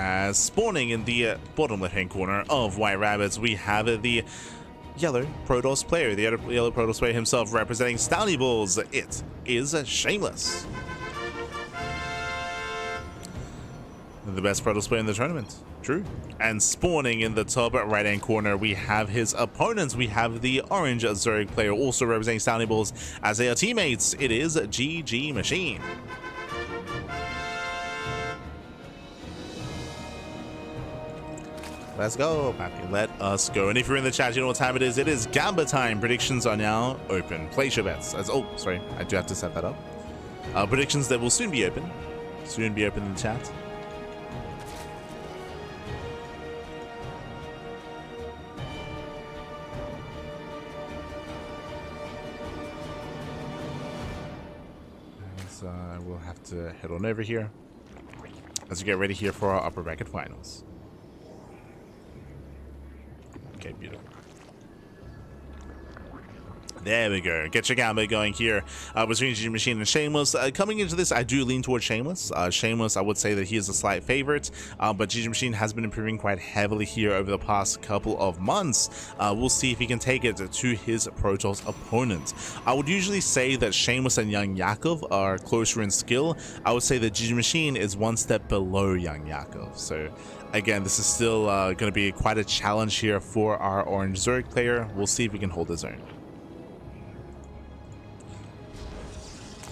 As spawning in the bottom left-hand corner of White Rabbits, we have the yellow Protoss player, the yellow Protoss player himself representing Stouty Bulls. It is Shameless. The best Protoss player in the tournament. True. And spawning in the top right-hand corner, we have his opponents. We have the orange Zerg player also representing Stouty Bulls as they are teammates. It is GgMaChine. Let's go, Pappy. Let us go. And if you're in the chat, you know what time it is. It is Gamba time. Predictions are now open. Place your bets. Oh, sorry. I do have to set that up. Predictions that will soon be open. Soon be open in the chat. So we'll have to head on over here as we get ready here for our upper bracket finals. Okay, beautiful. There we go. Get your Gamba going here between GgMaChine and Shameless. Coming into this, I do lean towards Shameless. Shameless, I would say that he is a slight favorite, but GgMaChine has been improving quite heavily here over the past couple of months. We'll see if he can take it to his Protoss opponent. I would usually say that Shameless and Young Yakov are closer in skill. I would say that GgMaChine is one step below Young Yakov. So again, this is still going to be quite a challenge here for our orange Zerg player. We'll see if we can hold his own.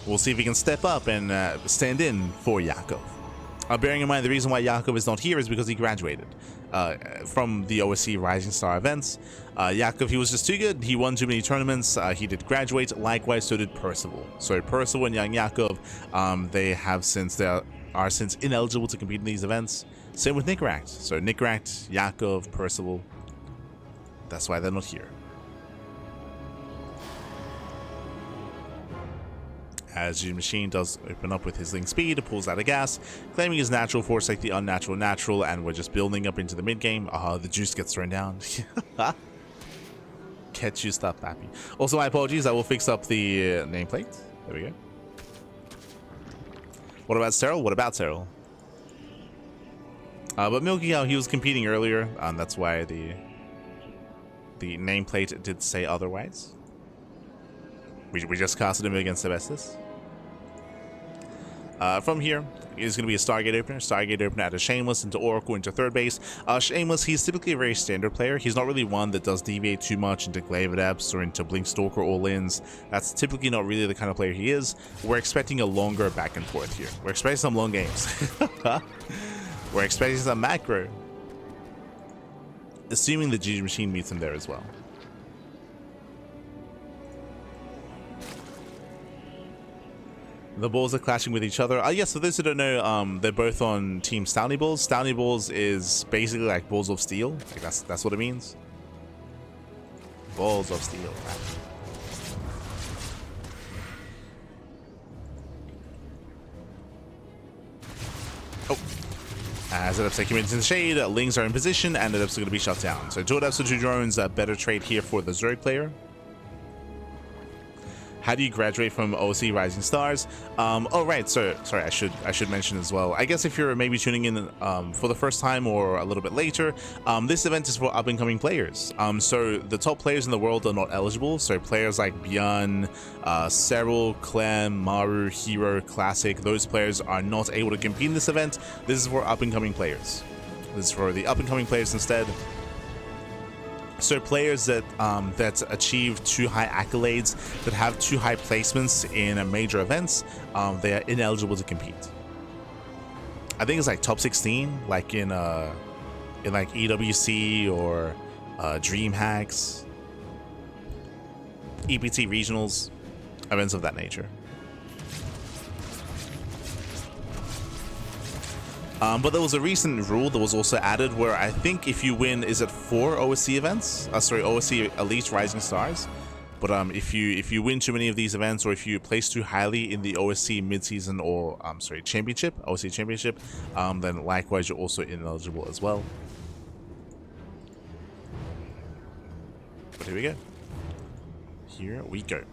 We'll see if he can step up and stand in for Yakov. Bearing in mind, the reason why Yakov is not here is because he graduated from the OSC Rising Star events. Yakov, he was just too good. He won too many tournaments. He did graduate. Likewise, so did Percival. So Percival and Young Yakov, they are since ineligible to compete in these events. Same with Nickract. So Nickract, Yakov, Percival. That's why they're not here. As GgMaChine does open up with his link speed, pulls out a gas, claiming his natural force like the unnatural natural, and we're just building up into the mid game. The juice gets thrown down. Get juiced up, Pappy. Also, my apologies. I will fix up the nameplate. There we go. What about Cyril? What about Cyril? But Milky Cow, he was competing earlier. That's why the nameplate did say otherwise. We just casted him against Sebestus. From here is going to be a Stargate opener. Stargate opener out of Shameless into Oracle into third base. Shameless, he's typically a very standard player. He's not really one that does deviate too much into Glaive Adepts or into Blink Stalker all-ins. That's typically not really the kind of player he is. We're expecting a longer back and forth here. We're expecting some long games. We're expecting some macro. Assuming the GgMaChine meets him there as well. The balls are clashing with each other. Yes, for those who don't know, they're both on Team Stouty Bulls. Stouty Bulls is basically like Balls of Steel. Like that's what it means. Balls of Steel. Oh. As Adepts are committed to the shade, Lings are in position, and Adepts are going to be shut down. So 2 Adepts or 2 drones, a better trade here for the Zerg player. How do you graduate from OSC Rising Stars? Oh right, so sorry, I should mention as well. I guess if you're maybe tuning in for the first time or a little bit later, this event is for up and coming players. So the top players in the world are not eligible. So players like Bjorn, Cyril, Clem, Maru, Hero, Classic, those players are not able to compete in this event. This is for up and coming players. This is for the up and coming players instead. So players that achieve too high accolades, that have too high placements in major events, they are ineligible to compete. I think it's like top 16, like in like EWC or DreamHacks, EPT regionals, events of that nature. But there was a recent rule that was also added where I think if you win, is it 4 OSC events? Sorry, OSC Elite Rising Stars. But if you win too many of these events, or if you place too highly in the OSC mid-season or championship, OSC championship, then likewise you're also ineligible as well. But here we go. Here we go.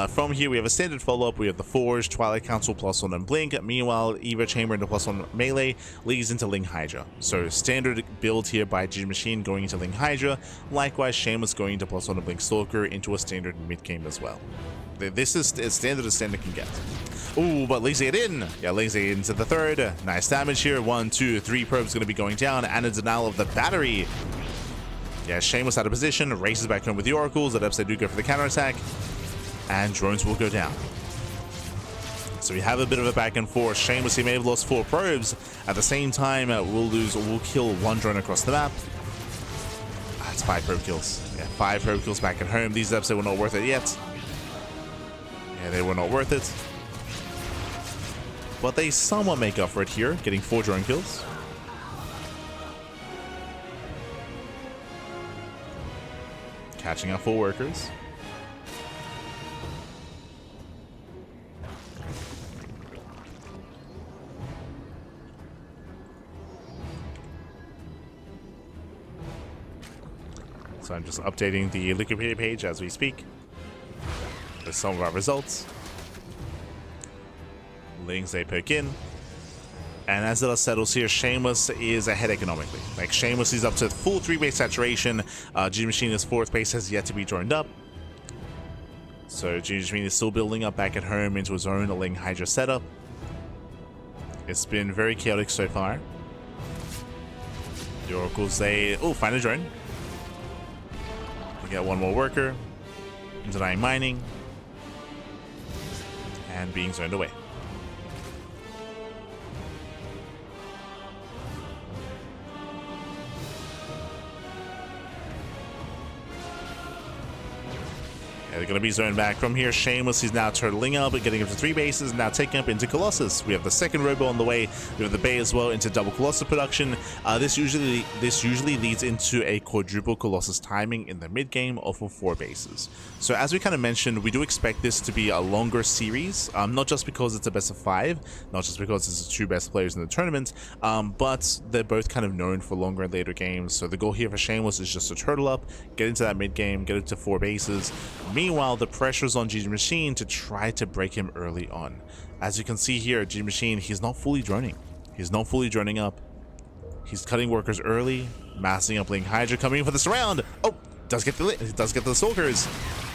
From here, we have a standard follow-up. We have the Forge, Twilight Council, +1 and Blink. Meanwhile, Eva Chamber into +1 melee leads into Ling Hydra. So standard build here by GgMaChine going into Ling Hydra. Likewise, Shameless going into +1 and Blink Stalker into a standard mid-game as well. This is as standard as standard can get. Ooh, but lazy it in. Yeah, lazy into the third. Nice damage here. 1, 2, 3 probes going to be going down, and a denial of the battery. Yeah, Shameless out of position, races back home with the Oracles. That ups, they do go for the counterattack, and drones will go down. So we have a bit of a back and forth. Shameless, he may have lost 4 probes. At the same time, we'll kill 1 drone across the map. That's 5 probe kills. Yeah, 5 probe kills back at home. These ups, they were not worth it yet. Yeah, they were not worth it. But they somewhat make up for it here, getting 4 drone kills. Catching up 4 workers. So I'm just updating the Wikipedia page as we speak with some of our results. Lings, they poke in. And as it settles here, Shameless is ahead economically. Like, Shameless is up to full 3-base saturation. GgMaChine's 4th base has yet to be joined up. So GgMaChine is still building up back at home into his own Ling Hydra setup. It's been very chaotic so far. The Oracles, they... Oh, find a drone. We get 1 more worker. Denying mining. And being zoned away. They're going to be zoned back from here. Shameless, he's now turtling up, getting up to 3 bases, now taking up into Colossus. We have the second Robo on the way. We have the Bay as well into double Colossus production. This usually leads into a quadruple Colossus timing in the mid game of 4 bases. So as we kind of mentioned, we do expect this to be a longer series, not just because it's a best of 5, not just because it's the 2 best players in the tournament, but they're both kind of known for longer and later games. So the goal here for Shameless is just to turtle up, get into that mid game, get it to 4 bases. Meanwhile, the pressure's on GgMaChine to try to break him early on. As you can see here, GgMaChine, he's not fully droning. He's not fully droning up. He's cutting workers early, massing up Ling Hydra, coming in for the surround. Oh, does get the Stalkers.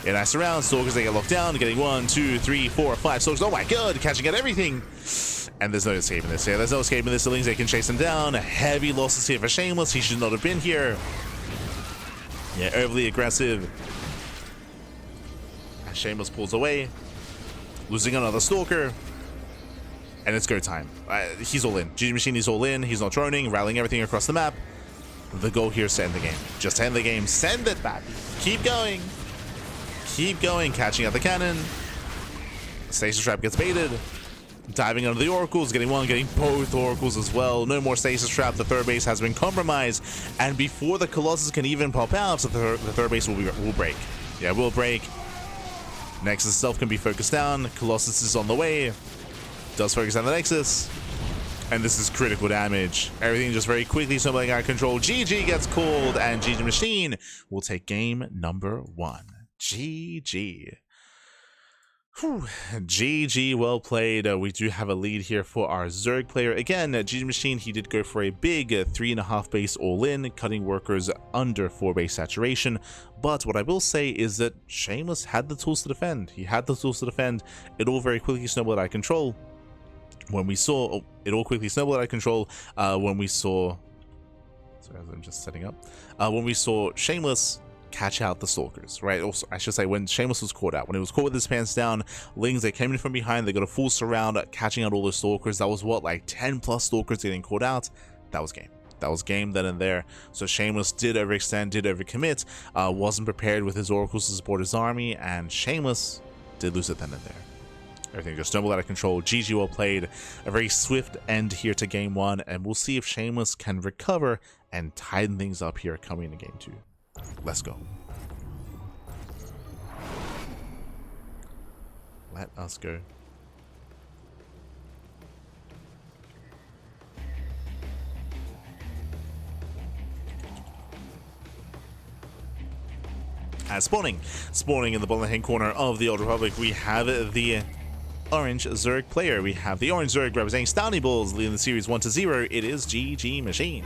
Yeah, nice surround. Stalkers, they get locked down, getting 1, 2, 3, 4, 5 Stalkers. Oh my god, catching at everything. And there's no escaping this. Yeah, there's no escaping this. The Lings, they can chase him down. Heavy losses here for Shameless. He should not have been here. Yeah, overly aggressive. Shameless pulls away, losing another Stalker, and it's go time. He's all in. GgMaChine is all in. He's not droning, rallying everything across the map. The goal here is to end the game. Just end the game. Send it back. Keep going. Keep going. Catching out the cannon. Stasis Trap gets baited. Diving under the Oracles, getting 1, getting both Oracles as well. No more Stasis Trap. The 3rd base has been compromised, and before the Colossus can even pop out, the 3rd base will break. Yeah, will break. Nexus itself can be focused down. Colossus is on the way. Does focus on the Nexus. And this is critical damage. Everything just very quickly stumbling out of control. GG gets called, and GgMaChine will take game number 1. GG. Whew. GG, well played. We do have a lead here for our Zerg player. Again, GgMaChine, he did go for a big 3.5 base all-in, cutting workers under 4 base saturation. But what I will say is that Shameless had the tools to defend. He had the tools to defend. It all very quickly snowballed out of control. When we saw... when we saw... Sorry, I'm just setting up. When we saw Shameless catch out the Stalkers, right? Also, I should say, when Shameless was caught out, when he was caught with his pants down, Lings, they came in from behind, they got a full surround, catching out all the Stalkers. That was what, like 10 plus Stalkers getting caught out. That was game. That was game then and there. So Shameless did overextend, did overcommit, wasn't prepared with his Oracles to support his army, and Shameless did lose it then and there. Everything just stumbled out of control. GG, well played. A very swift end here to game 1, and we'll see if Shameless can recover and tighten things up here coming into game 2. Let's go. Let us go. As spawning in the bottom hand corner of the Old Republic, we have the orange Zerg player. We have the orange Zerg representing Stony Bulls, leading the series 1-0. It is GgMaChine.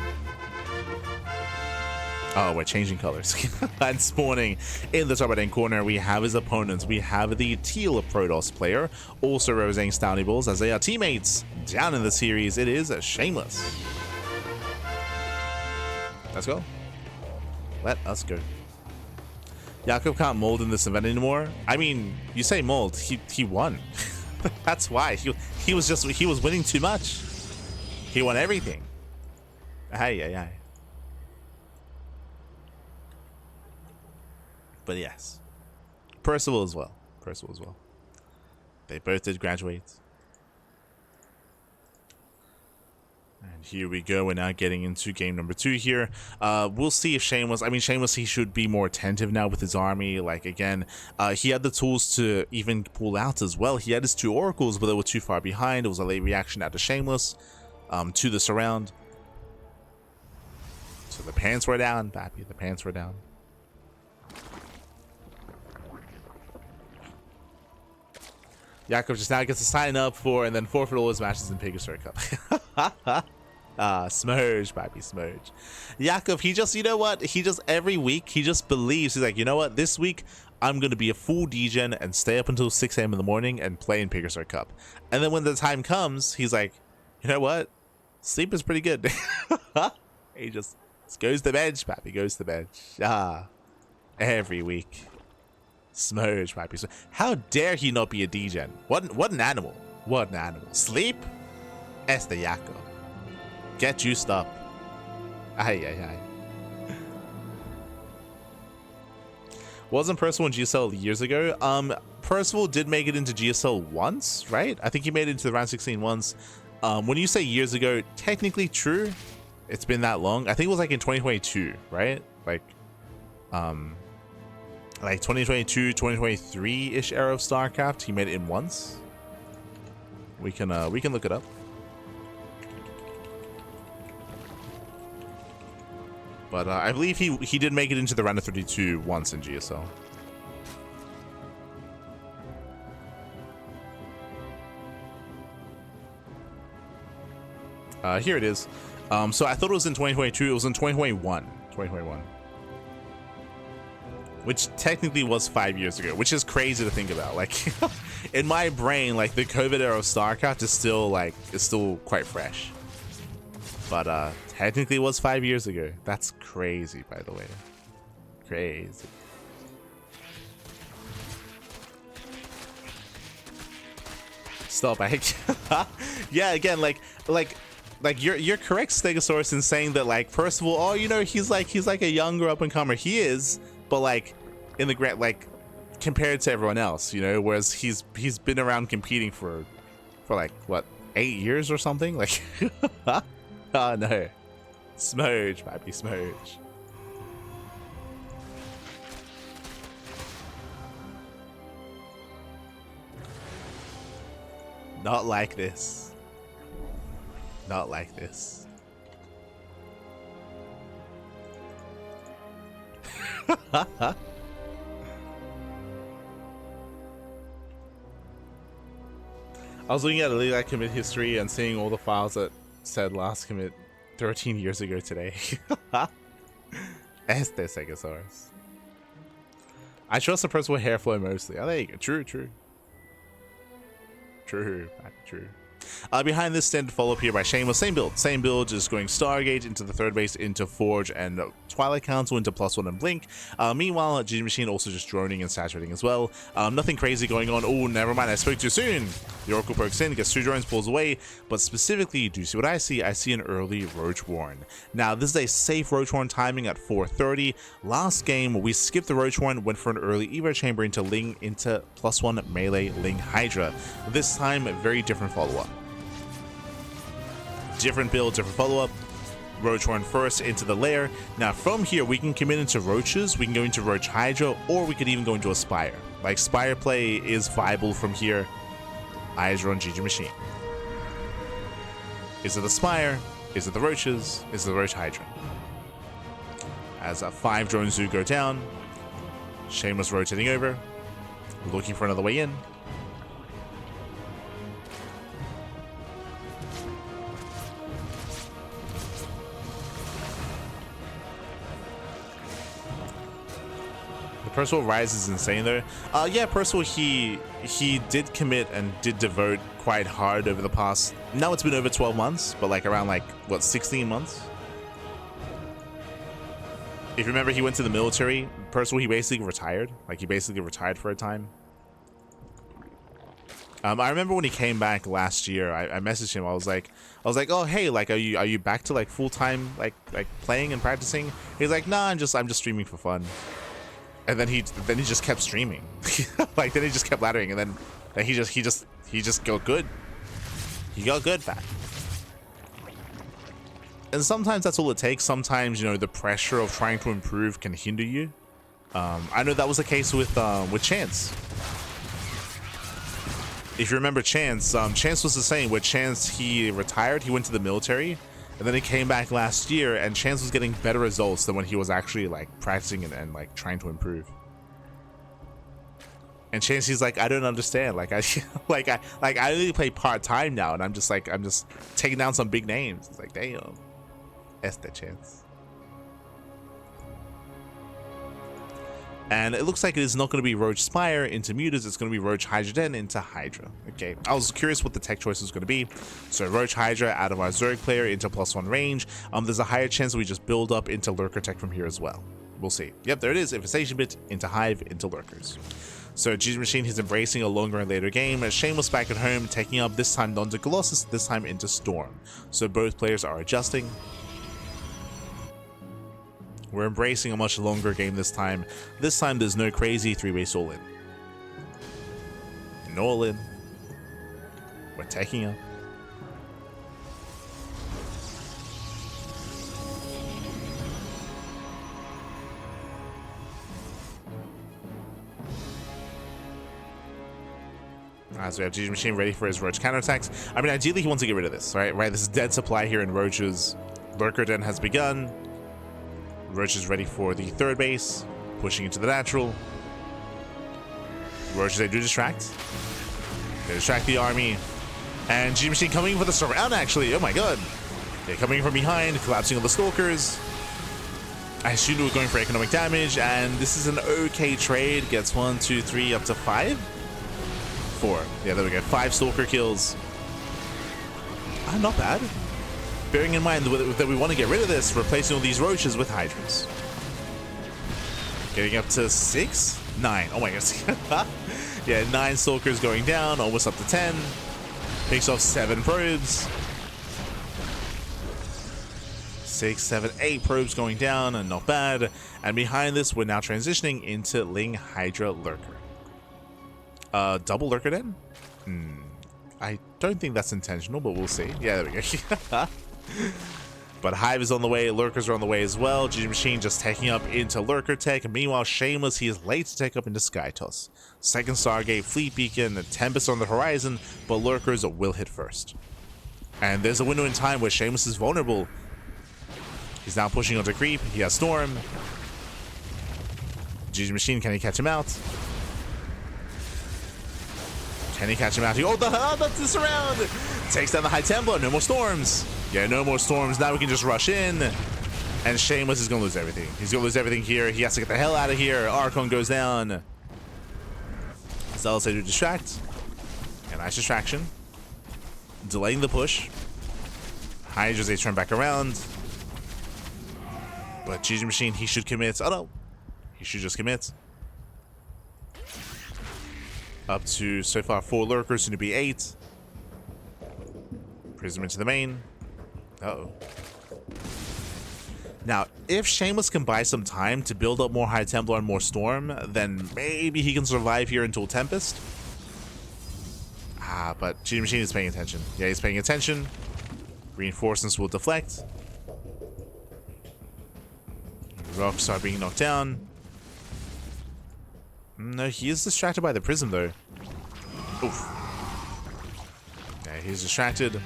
Oh, we're changing colors. And spawning in the top right hand corner, we have his opponents. We have the teal Protoss player, also representing Stony Bulls, as they are teammates down in the series. It is Shameless. Let's go. Let us go. Jakob can't mold in this event anymore. I mean, you say mold, he won. That's why. He was winning too much. He won everything. Aye. But yes, Percival as well. They both did graduate. And here we go. We're now getting into game number 2 here. We'll see if Shameless, he should be more attentive now with his army. Like, again, he had the tools to even pull out as well. He had his 2 oracles, but they were too far behind. It was a late reaction out of Shameless to the surround. So the pants were down, Bappy. The pants were down. Jakob just now gets to sign up for and then forfeit all his matches in PvZ Cup. Smurge, baby, smurge. Jakob, he just, you know what? He just, every week, he just believes, he's like, you know what? This week, I'm going to be a full degen and stay up until 6 a.m. in the morning and play in PvZ Cup. And then when the time comes, he's like, you know what? Sleep is pretty good. He just goes to bed, pappy, goes to bed. Every week. Smurge, pappy. How dare he not be a degen? What an animal. What an animal. Sleep? Este Jakob. Get juiced up. Aye. Wasn't Percival in GSL years ago? Percival did make it into GSL once, right? I think he made it into the round 16 once. When you say years ago, technically true. It's been that long. I think it was like in 2022, right? Like 2022, 2023-ish era of StarCraft. He made it in once. We can look it up. But I believe he did make it into the round of 32 once in GSL. Here it is. So I thought it was in 2022. It was in 2021. Which technically was 5 years ago, which is crazy to think about. Like, in my brain, like the COVID era of StarCraft is still quite fresh. But technically it was 5 years ago. That's crazy, by the way. Crazy. Stop, yeah, again, like you're correct, Stegosaurus, in saying that, like, first of all, oh, you know, he's like a younger up and comer. He is, but like in the grand, like compared to everyone else, you know, whereas he's been around competing for like what, 8 years or something, like. Oh no, smurge, baby, smurge. Not like this. Not like this. I was looking at Elite commit history and seeing all the files that said last commit 13 years ago today. Este Stegosaurus. I trust the Percival hair flow mostly. Oh, there you go. True. Behind this standard follow-up here by Shameless, same build, just going Stargate into the third base, into Forge and Twilight Council, into +1 and Blink. Meanwhile, GgMaChine also just droning and saturating as well. Nothing crazy going on. Oh, never mind, I spoke too soon. The Oracle pokes in, gets 2 drones, pulls away, but specifically, do you see what I see? I see an early Roach Warren. Now, this is a safe Roach Warren timing at 4:30. Last game, we skipped the Roach Warren, went for an early Evo Chamber into Ling, into +1 melee Ling Hydra. This time, a very different follow-up. Different build, different follow-up. Roach Warren first into the lair. Now from here we can commit into Roaches, we can go into Roach Hydra, or we could even go into a Spire. Like, Spire play is viable from here. Eyes are on GgMaChine. Is it the Spire? Is it the Roaches? Is it the Roach Hydra? As 5 drones do go down. Shameless rotating over, looking for another way in. Percival Rise is insane though. Yeah, Percival, he did commit and did devote quite hard over the past. Now it's been over 12 months, but like around like what 16 months. If you remember, he went to the military. Percival, he basically retired. Like he basically retired for a time. I remember when he came back last year, I messaged him. I was like, oh hey, like are you back to like full time like playing and practicing? He's like, nah, I'm just streaming for fun. And then he just kept streaming. Like then he just kept laddering, and then he just got good. He got good back. And sometimes that's all it takes. Sometimes, you know, the pressure of trying to improve can hinder you. I know that was the case with Chance. If you remember Chance, Chance was the same. With Chance, he retired, he went to the military, and then he came back last year, and Chance was getting better results than when he was actually like practicing and like trying to improve. And Chance, he's like, I don't understand. Like I only play part-time now, and I'm just taking down some big names. It's like, damn, that's the Chance. And it looks like it is not going to be Roach Spire into Mutas, it's going to be Roach Hydra Den into Hydra. Okay, I was curious what the tech choice was going to be. So Roach Hydra out of our Zerg player into +1 range. There's a higher chance that we just build up into Lurker tech from here as well. We'll see. Yep, there it is. Infestation Bit into Hive into Lurkers. So GgMaChine is embracing a longer and later game. Shameless back at home, taking up this time not into Colossus, this time into Storm. So both players are adjusting. We're embracing a much longer game this time. This time there's no crazy 3-base all-in. No all-in. We're taking up. So we have GgMaChine ready for his Roach counterattacks. I mean, ideally he wants to get rid of this, right? This is dead supply here in Roach's. Lurker Den has begun. Roach is ready for the 3rd base, pushing into the natural. Roach, they do distract. They distract the army. And GgMaChine coming for the surround, actually. Oh my god. They're coming from behind, collapsing on the Stalkers. I assumed we were going for economic damage, and this is an okay trade. Gets 1, 2, 3, up to 5? 4. Yeah, there we go. 5 Stalker kills. Not bad. Bearing in mind that we want to get rid of this, replacing all these Roaches with Hydras. Getting up to 6? 9. Oh my god. Yeah, 9 Stalkers going down, almost up to 10. Picks off 7 probes. 6, 7, 8 probes going down, and not bad. And behind this, we're now transitioning into Ling Hydra Lurker. Double Lurker Den? I don't think that's intentional, but we'll see. Yeah, there we go. But Hive is on the way, Lurkers are on the way as well. GgMaChine just taking up into Lurker tech. Meanwhile, Shameless, he is late to take up into Skytoss. Second Stargate, Fleet Beacon, Tempest on the horizon, but Lurkers will hit first. And there's a window in time where Shameless is vulnerable. He's now pushing onto Creep. He has Storm. GgMaChine, can he catch him out? Can he catch him out? Oh, that's the surround! Takes down the High Templar. No more Storms. Yeah, no more Storms. Now we can just rush in. And Shameless is going to lose everything. He's going to lose everything here. He has to get the hell out of here. Archon goes down. Zealous, they do distract. A nice distraction. Delaying the push. Hydra's they turn back around. But GgMaChine, he should commit. Oh no. He should just commit. Up to, so far, 4 Lurkers, soon to be 8. Prism into the main. Uh-oh. Now, if Shameless can buy some time to build up more High Templar and more Storm, then maybe he can survive here until Tempest. But GgMaChine is paying attention. Yeah, he's paying attention. Reinforcements will deflect. Rocks are being knocked down. No, he is distracted by the Prism, though. Oof. Yeah, he's distracted.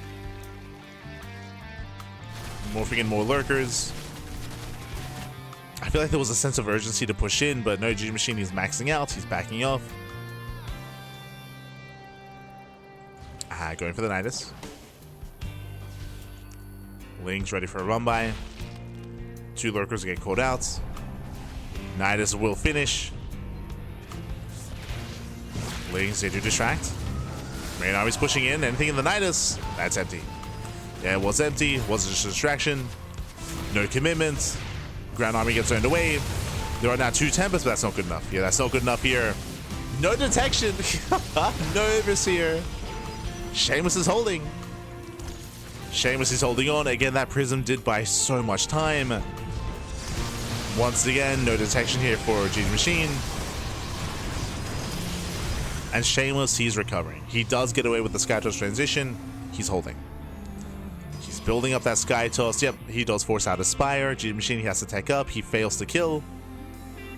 Morphing in more Lurkers. I feel like there was a sense of urgency to push in, but no, GgMaChine is maxing out. He's backing off. Going for the Nidus. Ling's ready for a run by. 2 lurkers get called out. Nidus will finish. Lings, they do distract. Main army's pushing in. Anything in the Nidus? That's empty. Yeah, it was empty. It was just a distraction. No commitment. Ground army gets turned away. There are now 2 Tempests, but that's not good enough. Yeah, that's not good enough here. No detection. No overseer. Shameless is holding. Shameless is holding on. Again, that prism did buy so much time. Once again, no detection here for GgMaChine. And Shameless, he's recovering. He does get away with the Sky Toss transition. He's holding. He's building up that Sky Toss. Yep, he does force out a Spire. GgMaChine, he has to tech up. He fails to kill.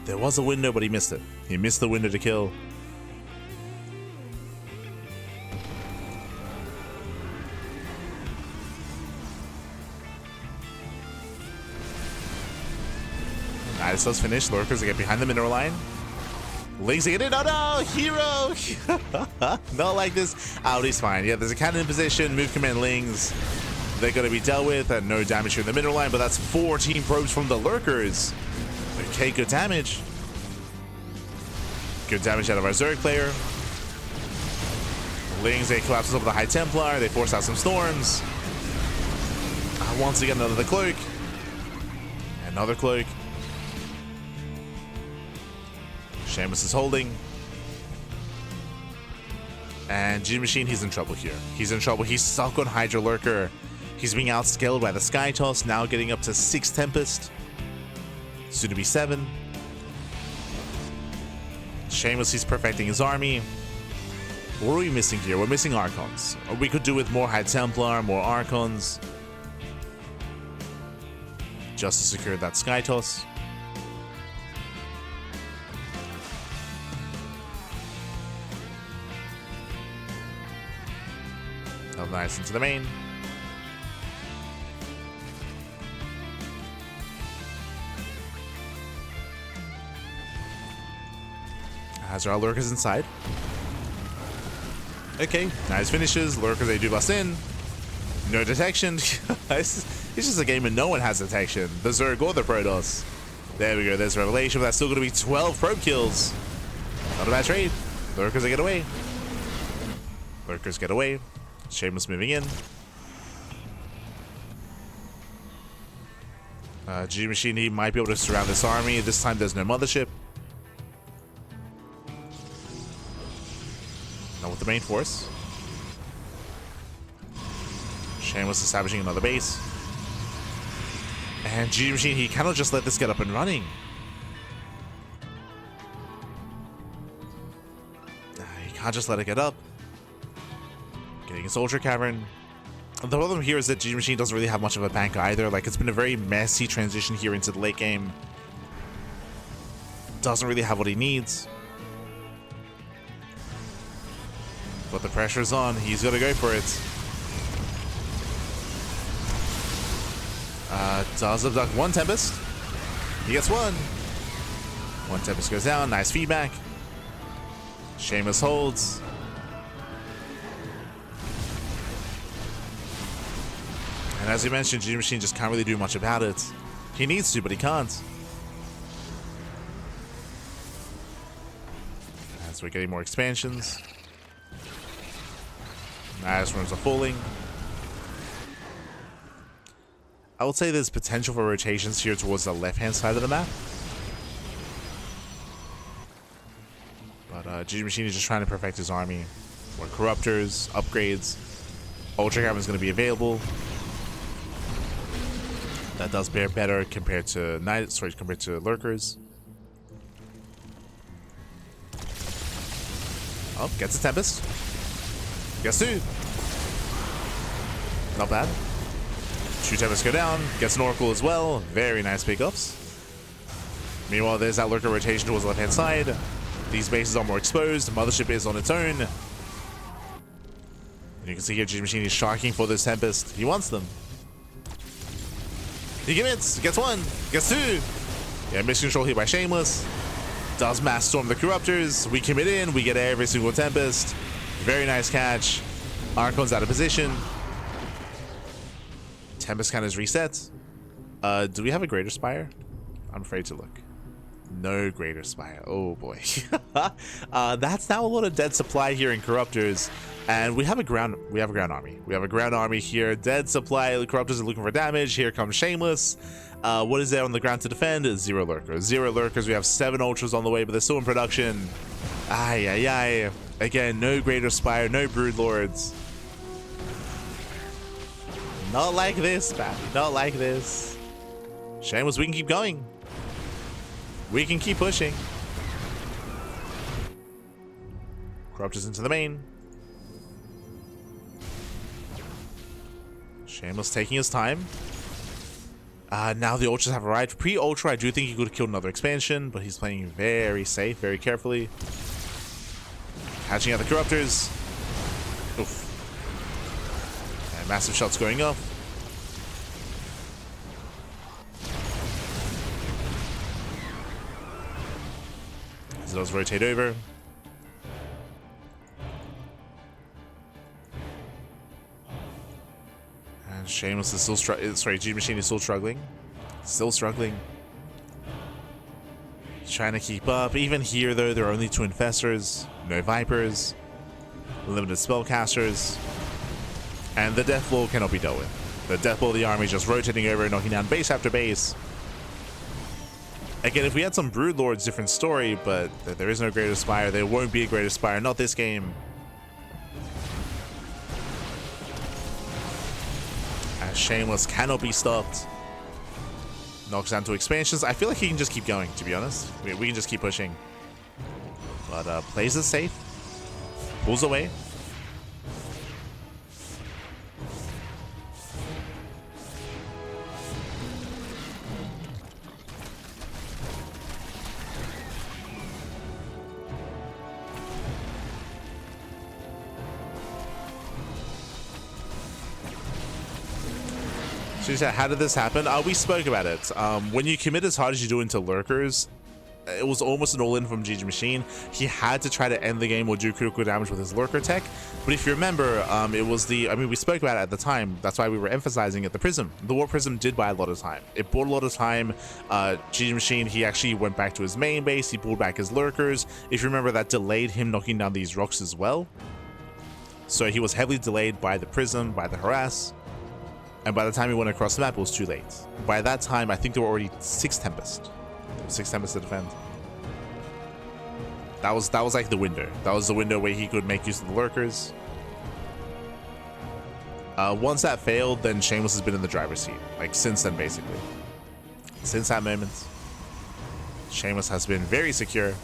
There was a window, but he missed it. He missed the window to kill. Nidus does finish. Lurkers, they get behind the mineral line. Lings, they get in. Oh no! Hero! Not like this. Out, he's fine. Yeah, there's a cannon in position. Move command Lings. They're going to be dealt with. And no damage here in the mineral line, but that's 14 probes from the Lurkers. Okay, good damage. Good damage out of our Zerg player. Lings, they collapses over the High Templar. They force out some storms. Once again, another cloak. Another cloak. Shameless is holding. And GgMaChine, he's in trouble here. He's in trouble. He's stuck on Hydra Lurker. He's being outscaled by the Sky Toss, now getting up to 6 Tempest. Soon to be 7. Shameless, he's perfecting his army. What are we missing here? We're missing Archons. We could do with more High Templar, more Archons. Just to secure that Sky Toss. Nice into the main. Has our lurkers inside. Okay, nice finishes. Lurkers, they do bust in. No detection. It's just a game and no one has detection. The Zerg or the Protoss. There we go. There's Revelation, but that's still going to be 12 probe kills. Not a bad trade. Lurkers, they get away. Lurkers get away. Shameless moving in. GgMaChine, he might be able to surround this army. This time there's no mothership. Not with the main force. Shameless establishing another base. And GgMaChine, he cannot just let this get up and running. He can't just let it get up. Getting a Soldier Cavern. The problem here is that GgMaChine doesn't really have much of a bank either. Like, it's been a very messy transition here into the late game. Doesn't really have what he needs. But the pressure's on. He's gonna go for it. Does abduct 1 Tempest. He gets 1. 1 Tempest goes down. Nice feedback. Shameless holds. And as you mentioned, GgMaChine just can't really do much about it. He needs to, but he can't. As we're getting more expansions. Nice rooms are falling. I would say there's potential for rotations here towards the left-hand side of the map. But GgMaChine is just trying to perfect his army. More Corruptors, upgrades. Ultra Cavern is going to be available. That does bear better compared to compared to Lurkers. Oh, gets a Tempest. Gets 2. Not bad. 2 Tempests go down. Gets an Oracle as well. Very nice pickups. Meanwhile, there's that Lurker rotation towards the left-hand side. These bases are more exposed. Mothership is on its own. And you can see here GgMaChine is sharking for this Tempest. He wants them. He commits, gets 1, gets 2. Yeah, mission control here by Shameless. Does mass storm the Corruptors. We commit in. We get every single Tempest. Very nice catch. Archon's out of position. Tempest count is reset. Do we have a Greater Spire? I'm afraid to look. No Greater Spire. Oh boy. That's now a lot of dead supply here in Corruptors. And we have a ground army. We have a ground army here. Dead supply. The Corruptors are looking for damage. Here comes Shameless. What is there on the ground to defend? 0 lurkers. 0 lurkers. We have 7 ultras on the way, but they're still in production. Ay, ay, ay. Again, no Greater Spire, no Brood Lords. Not like this, man. Not like this. Shameless, we can keep going. We can keep pushing. Corruptors into the main. Shameless taking his time. Now the ultras have arrived. Pre-ultra, I do think he could have killed another expansion, but he's playing very safe, very carefully. Catching out the Corruptors. Oof. And massive shots going off. As those rotate over. And Shameless is still GgMaChine is still struggling. Still struggling. Trying to keep up. Even here, though, there are only 2 Infestors, no Vipers, limited Spellcasters, and the Death Blow cannot be dealt with. The Death Blow of the army just rotating over, knocking down base after base. Again, if we had some Brood Lords, different story, but there is no Greater Spire. There won't be a Greater Spire, not this game. As Shameless cannot be stopped. Knocks down 2 expansions. I feel like he can just keep going, to be honest. We can just keep pushing. But plays it safe. Pulls away. She said, how did this happen? We spoke about it. When you commit as hard as you do into lurkers, it was almost an all-in from GgMaChine. He had to try to end the game or do critical damage with his lurker tech. But if you remember, it was we spoke about it at the time. That's why we were emphasizing it. The Prism. The War Prism did buy a lot of time. It bought a lot of time. GgMaChine, he actually went back to his main base. He pulled back his lurkers. If you remember, that delayed him knocking down these rocks as well. So he was heavily delayed by the Prism, by the Harass. And by the time he went across the map, it was too late. By that time, I think there were already 6 Tempest. 6 Tempest to defend. That was like the window. That was the window where he could make use of the lurkers. Once that failed, then Shameless has been in the driver's seat. Like, since then, basically. Since that moment, Shameless has been very secure.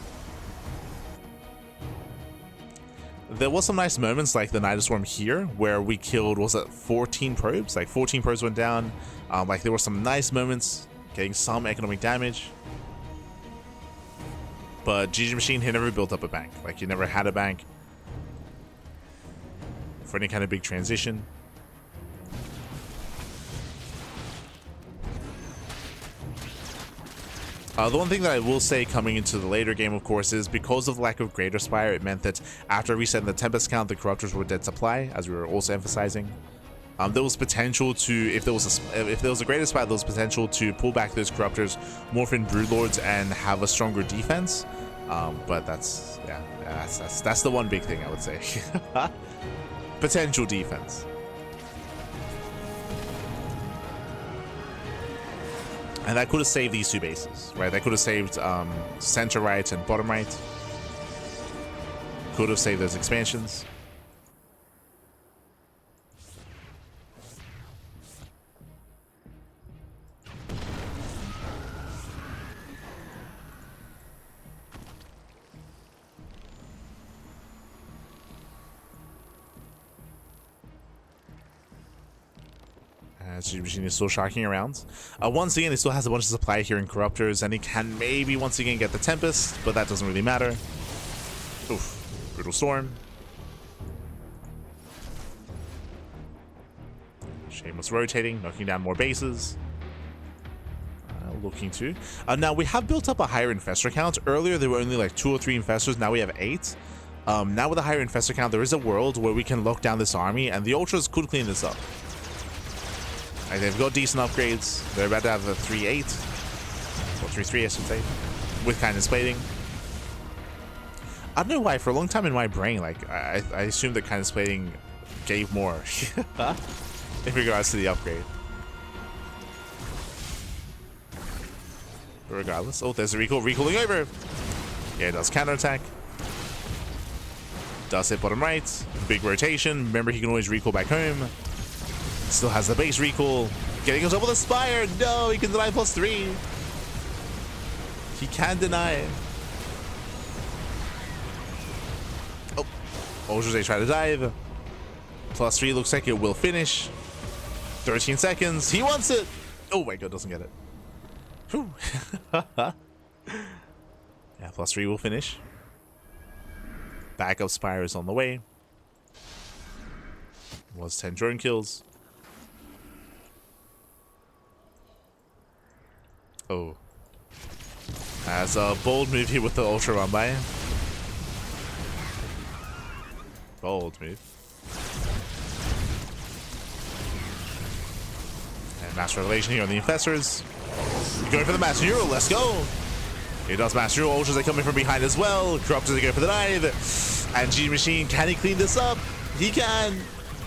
There was some nice moments like the Night Storm here where we killed, was it 14 probes? Like 14 probes went down. Like there were some nice moments getting some economic damage. But GgMaChine, he never built up a bank. Like he never had a bank for any kind of big transition. The one thing that I will say coming into the later game, of course, is because of the lack of Greater Spire, it meant that after resetting the Tempest count, the Corruptors were dead supply, as we were also emphasizing. There was potential to, if there was a Greater Spire, there was potential to pull back those Corruptors, morph in Broodlords, and have a stronger defense. But that's the one big thing I would say. Potential defense. And that could have saved these 2 bases, right? That could have saved center right and bottom right. Could have saved those expansions. GgMaChine is still sharking around. Once again, he still has a bunch of supply here in Corruptors, and he can maybe once again get the Tempest, but that doesn't really matter. Oof. Brutal Storm. Shameless rotating, knocking down more bases. looking to. Now, we have built up a higher infestor count. Earlier, there were only like 2 or 3 infestors. Now we have 8. Now with a higher infestor count, there is a world where we can lock down this army, and the ultras could clean this up. Like, they've got decent upgrades. They're about to have a 3-8. Or 3-3, I should say. With kindness plating. I don't know why, for a long time in my brain, like, I assumed that kindness plating gave more. In regards to the upgrade. But regardless. Oh, there's a recall. Recalling over. Yeah, it does counterattack. Does hit bottom right. Big rotation. Remember, he can always recall back home. Still has the base recall. Getting himself with a Spire. No, he can deny +3. He can deny. Oh. Ultras, they try to dive. +3 looks like it will finish. 13 seconds. He wants it. Oh my god, doesn't get it. Whew. Yeah, +3 will finish. Backup Spire is on the way. Was 10 drone kills. Oh. Has a bold move here with the Ultra run by. Bold move. And Mass Revelation here on the Infestors. Going for the Mass Neural, let's go! He does Mass Neural, Ultras are coming from behind as well. Corruptors are going for the dive. And GgMaChine, can he clean this up? He can!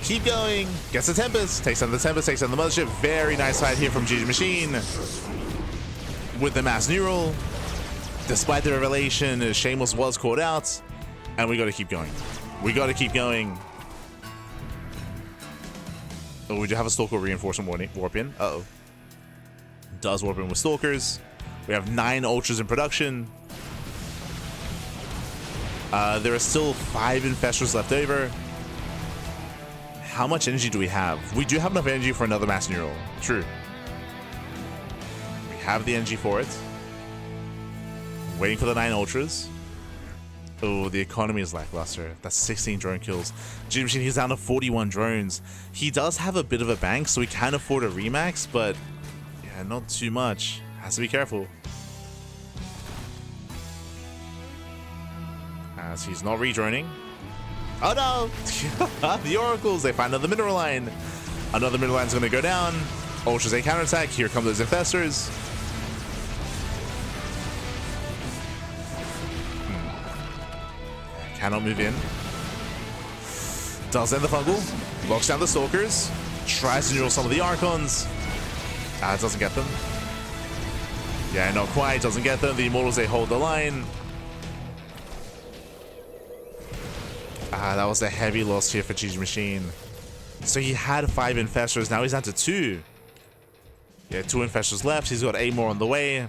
Keep going. Gets the Tempest. Takes down the Tempest, takes down the Mothership. Very nice fight here from GgMaChine. With the Mass Neural. Despite the revelation, Shameless was caught out. And we gotta keep going. We gotta keep going. Oh, we do have a Stalker reinforcement warp in. Uh-oh. Does warp in with Stalkers. We have 9 Ultras in production. There are still 5 Infestors left over. How much energy do we have? We do have enough energy for another Mass Neural. True. We have the energy for it. Waiting for the 9 Ultras. Oh, the economy is lackluster. That's 16 drone kills. GgMaChine, he's down to 41 drones. He does have a bit of a bank, so he can afford a remax, but yeah, not too much. Has to be careful. As he's not redroning. Oh no! The Oracles, they find another mineral line. Another mineral line's gonna go down. Ultras a counterattack. Here come those Infestors. Cannot move in. Does end the Fungal. Locks down the Stalkers. Tries to neural some of the Archons. Doesn't get them. Yeah, not quite. Doesn't get them. The Immortals, they hold the line. That was a heavy loss here for GgMaChine. So he had 5 Infestors. Now he's down to 2. Yeah, 2 Infestors left. He's got 8 more on the way.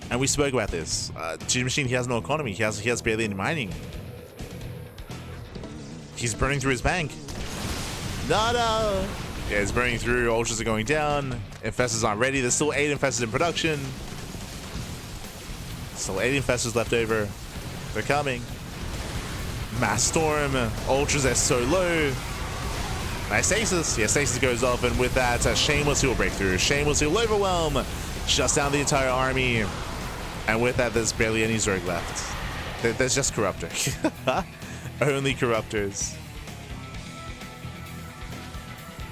And we spoke about this. GgMaChine, he has no economy. He has barely any mining. He's burning through his bank. No! Yeah, it's burning through. Ultras are going down. Infestors aren't ready. There's still 8 Infestors in production. Still 8 Infestors left over. They're coming. Mass Storm. Ultras are so low. Nice Stasis. Yeah, Stasis goes off, and with that, Shameless will break through. Shameless will overwhelm. Shuts down the entire army. And with that, there's barely any Zerg left. There's just Corruptor. Only Corruptors.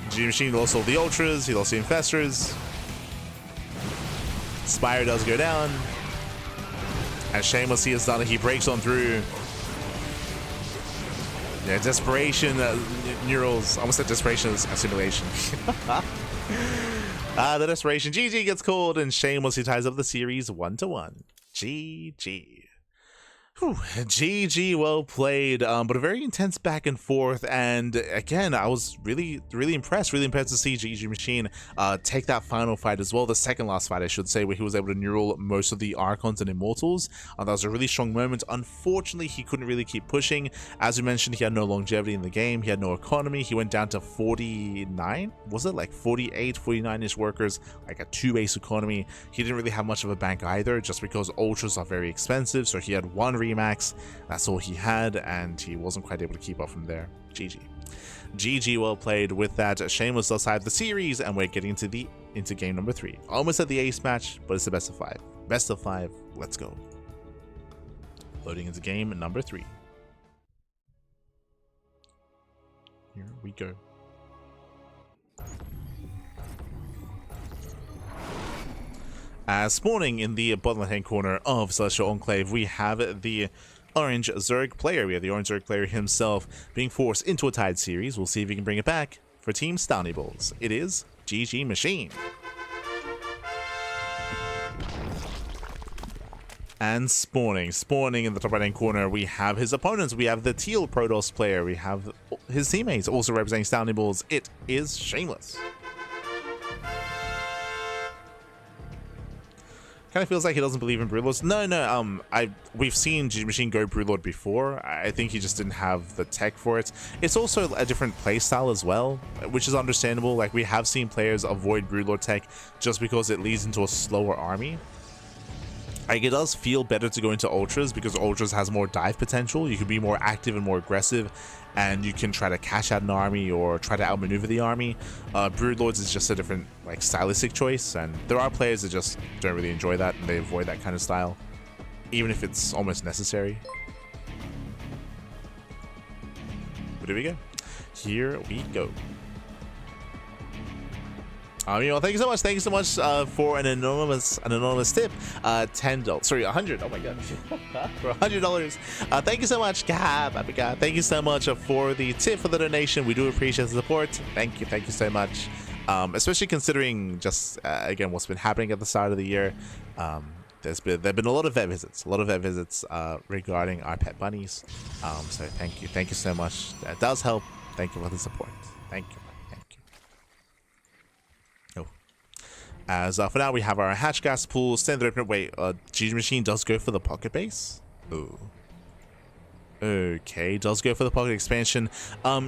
GgMaChine lost all the Ultras. He lost the Infestors. Spire does go down. And Shameless, he has done it. He breaks on through. Yeah, Desperation Neurals. I almost said Desperation Assimilation. The Desperation. GG gets called, and Shameless, he ties up the series 1-1. GG. Whew. GG, well played, but a very intense back and forth, and again, I was really impressed to see GgMaChine take that final fight as well, the second last fight I should say, where he was able to neural most of the Archons and Immortals. That was a really strong moment. Unfortunately, he couldn't really keep pushing. As we mentioned, he had no longevity in the game, he had no economy, he went down to 49, was it like 48, 49-ish workers, like a 2 base economy. He didn't really have much of a bank either, just because Ultras are very expensive, so he had 1 remax, that's all he had, and he wasn't quite able to keep up from there. GG. GG, well played. With that, Shameless does have the series, and we're getting into game number 3. Almost at the ace match, but it's the best of 5. Best of 5, let's go. Loading into game number 3. Here we go. Spawning in the bottom left hand corner of Celestial Enclave, we have the orange Zerg player. We have the orange Zerg player himself being forced into a tied series. We'll see if he can bring it back for Team Stony Balls. It is GgMaChine. And spawning in the top right hand corner, we have his opponents. We have the teal Protoss player. We have his teammates also representing Stony Balls. It is Shameless. Kind of feels like he doesn't believe in Broodlords. No. We've seen GgMaChine go Broodlord before. I think he just didn't have the tech for it. It's also a different playstyle as well, which is understandable. Like, we have seen players avoid Broodlord tech just because it leads into a slower army. Like, it does feel better to go into Ultras because Ultras has more dive potential. You can be more active and more aggressive, and you can try to cash out an army or try to outmaneuver the army. Broodlords is just a different, like, stylistic choice, and there are players that just don't really enjoy that and they avoid that kind of style, even if it's almost necessary. But here we go. Here we go. Thank you so much for an anonymous tip. $10, sorry, $100. Oh my god, for $100. Thank you so much, God. Thank you so much for the tip, for the donation. We do appreciate the support. Thank you so much. Especially considering just again what's been happening at the start of the year. There've been a lot of vet visits, regarding our pet bunnies. So thank you so much. That does help. Thank you for the support. Thank you. As for now, we have our hatch gas pool, standard opener. Wait, GgMaChine does go for the pocket base? Ooh. Okay, does go for the pocket expansion.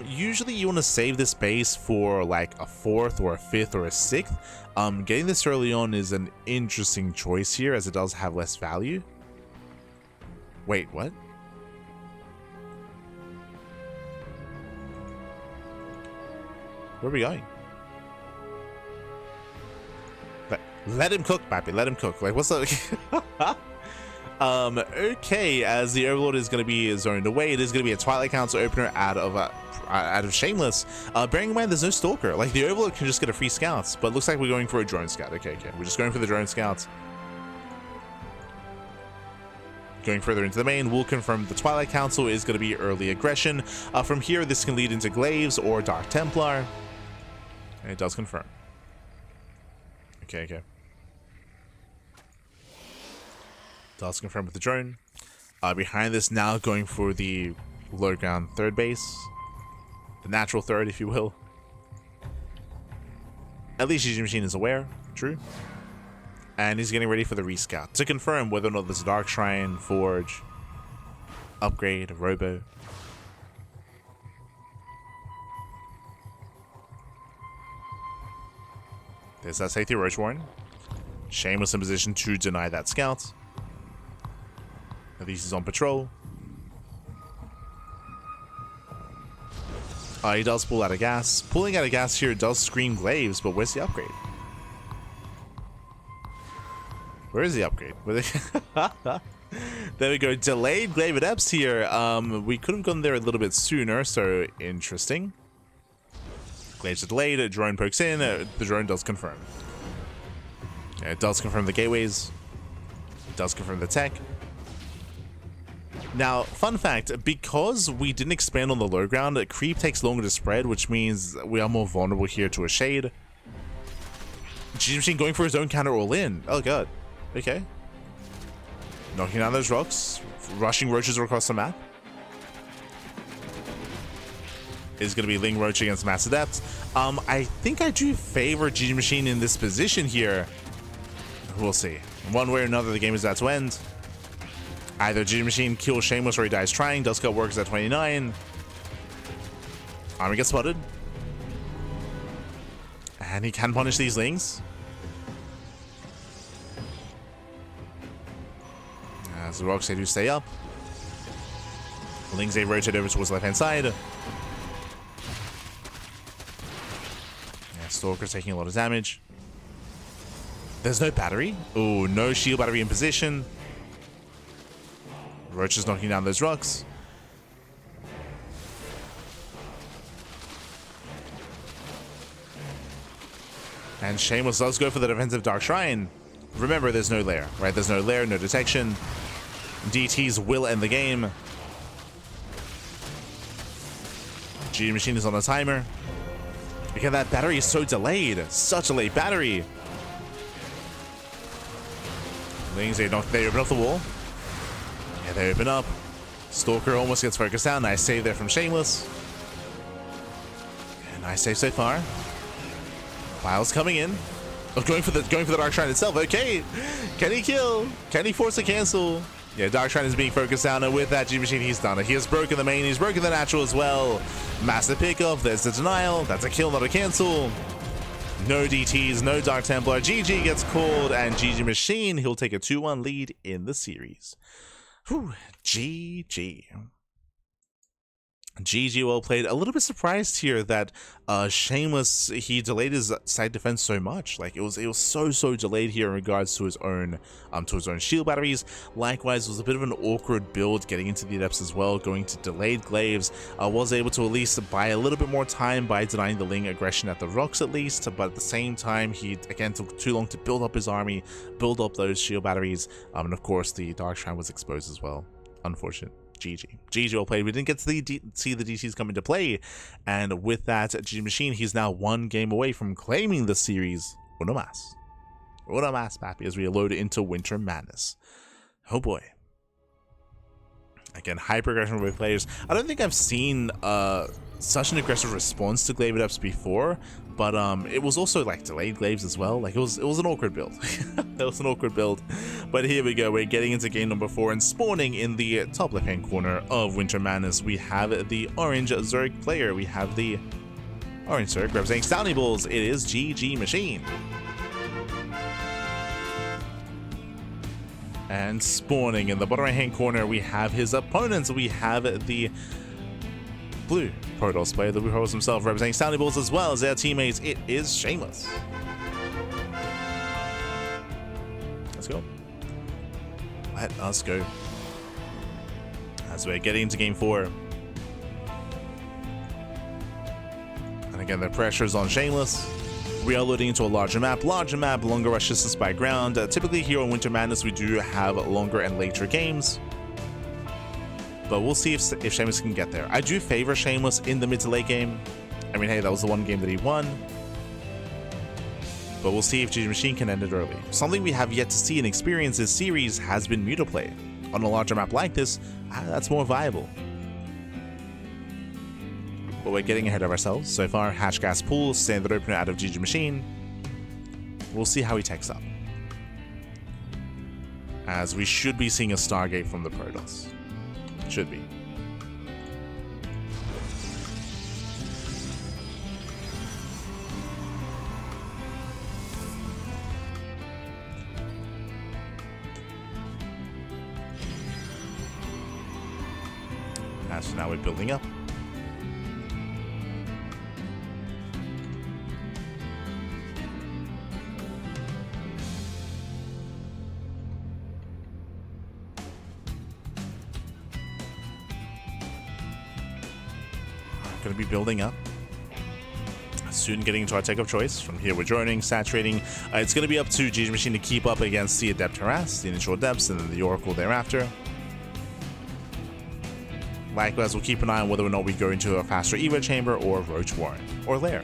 Usually you want to save this base for like a 4th or a 5th or a 6th. Getting this early on is an interesting choice here, as it does have less value. Wait, what? Where are we going? Let him cook, Pappy. Let him cook. Like, what's up? Okay, as the Overlord is going to be zoned away, it is going to be a Twilight Council opener out of Shameless. Bearing in mind, there's no Stalker. Like, the Overlord can just get a free Scouts, but it looks like we're going for a Drone Scout. Okay. We're just going for the Drone Scouts. Going further into the main, we'll confirm the Twilight Council is going to be early aggression. From here, this can lead into Glaives or Dark Templar. And it does confirm. Okay. Does confirm with the drone. Behind this now, going for the low ground 3rd base. The natural 3rd, if you will. At least GgMaChine is aware. True. And he's getting ready for the rescout to confirm whether or not there's a Dark Shrine, Forge, upgrade, Robo. There's that safety Roach Warren. Shameless in position to deny that scout. At least he's on patrol. He does pull out of gas. Pulling out of gas here does scream Glaives, but where's the upgrade? Where is the upgrade? There we go. Delayed Glaive Adepts here. We could have gone there a little bit sooner, so interesting. Glaives are delayed, a drone pokes in, the drone does confirm. It does confirm the gateways. It does confirm the tech. Now, fun fact, because we didn't expand on the low ground, creep takes longer to spread, which means we are more vulnerable here to a shade. GgMaChine going for his own counter all in. Oh god. Okay. Knocking down those rocks, rushing roaches across the map. Is going to be Ling Roach against Mass Adept. I think I do favor GgMaChine in this position here. We'll see. One way or another, the game is about to end. Either GgMaChine kills Shameless or he dies trying. Dustcut works at 29. Army gets spotted. And he can punish these Lings. As the rocks, they do stay up. Lings, they rotate over towards the left-hand side. Stalker's taking a lot of damage. There's no battery. Oh, no shield battery in position. Roach is knocking down those rocks. And Shameless does go for the defensive Dark Shrine. Remember, there's no lair, right? There's no lair, no detection. DTs will end the game. GgMaChine is on a timer. Again, that battery is so delayed. Such a late battery. Lings, they open up the wall. Yeah, they open up. Stalker almost gets focused down. Nice save there from Shameless. Yeah, nice save so far. Miles coming in. Oh, going for the Dark Shrine itself. Okay. Can he kill? Can he force a cancel? Yeah, Dark Shrine is being focused down, and with that GgMaChine, he's done it. He has broken the main, he's broken the natural as well. Massive pickoff, there's the denial. That's a kill, not a cancel. No DTs, no Dark Templar. GG gets called, and GgMaChine, he'll take a 2-1 lead in the series. Whew, GG. GG, well played. A little bit surprised here that Shameless, he delayed his side defense so much. Like it was so delayed here in regards to his own shield batteries. Likewise, it was a bit of an awkward build getting into the adepts as well, going to delayed glaives. Was able to at least buy a little bit more time by denying the Ling aggression at the rocks at least, but at the same time he again took too long to build up his army, build up those shield batteries, and of course the Dark Shrine was exposed as well. Unfortunate. GG well played. We didn't get to see the DTs come into play, and with that, GgMaChine, he's now 1 game away from claiming the series. Uno mas, papi, as we load into Winter Madness. Oh boy. Again, hyper aggression from both players. I don't think I've seen such an aggressive response to glaive adepts before, but it was also like delayed glaives as well. Like it was an awkward build. It was an awkward build. But here we go. We're getting into game number 4 and spawning in the top left hand corner of Winter Madness. We have the orange Zerg player. We have the orange Zerg representing Stouty Bulls. It is GgMaChine. And spawning in the bottom right hand corner, we have his opponents. We have the blue Protoss player, the blue Protoss himself, representing Stouty Bulls, as well as their teammates. It is Shameless. Let's go. Let us go. As we're getting into game 4. And again, the pressure is on Shameless. We are loading into a larger map, longer rush distance by ground. Typically here on Winter Madness, we do have longer and later games. But we'll see if Shameless can get there. I do favor Shameless in the mid to late game. I mean, hey, that was the one game that he won. But we'll see if GgMaChine can end it early. Something we have yet to see and experience this series has been Mutaplay. On a larger map like this, that's more viable. But we're getting ahead of ourselves. So far, Hashgas Pool, standard opener out of GgMaChine. We'll see how he takes up. As we should be seeing a Stargate from the Protoss. Should be. So now we're building up. Going to be building up. Soon getting into our take of choice. From here we're joining, saturating. It's going to be up to GgMaChine to keep up against the Adept Harass, the initial Adepts, and then the Oracle thereafter. Likewise, we'll keep an eye on whether or not we go into a faster Evo Chamber or Roach Warren or Lair.